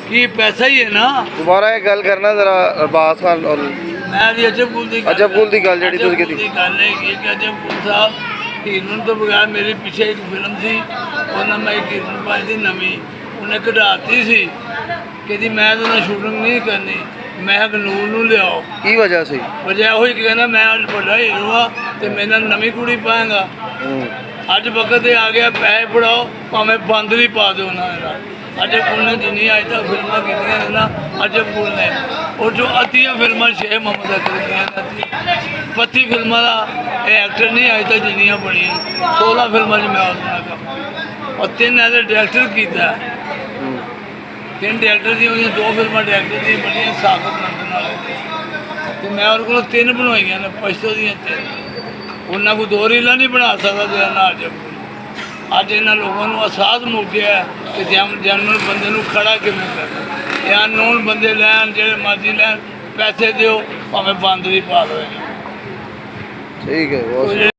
कि पैसा ही है ना। दोबारा ये गल करना जरा अरबाज खान और मैं भी अजब पुल की गल जी तुम की गल है कि अजब पुल साहब हीरन तो बगैर मेरे पीछे एक फिल्म थी उन्हें मैं एक हीरन पाई थी नवी उन्हें कढ़ाती सी कि मैं तो शूटिंग नहीं करनी मैं गनूर नूं लियाओ की वजह से वजह हो कहना मैं बड़ा हीरो हाँ तो मेरे नवी कुड़ी पाएगा अज वक्त आ गया पैसे पढ़ाओ भावें बंद भी पा दो ना अजब पुल ने जिन्नी अज तक फिल्मां कीतियां ने ना अजब पुल ने और जो अतियां फिल्मां शेख मोहम्मद अकबर दी 32 फिल्मां का एक्टर नहीं अज तक जिन्नियां बनियां 16 फिल्मां मैं उसमें काम और 3 एज डायरैक्टर किया 3 डायरैक्टर दी हुई 2 फिल्मां डायरैक्टर दी बनियां साबित नंदन वाले तो मैं उन्होंने को 3 बनवाइयां ने पछतो दी 3 उन्होंने कोई 2 रीलां नहीं बना सकता जो ना अजब अज इन्होंने लोगों को एहसास मुक गया कि जनरल बंदे को खड़ा किमें कर या अननोन बंदे लैन जो मर्जी लैन पैसे दो भावें बंद भी पा दो ठीक है।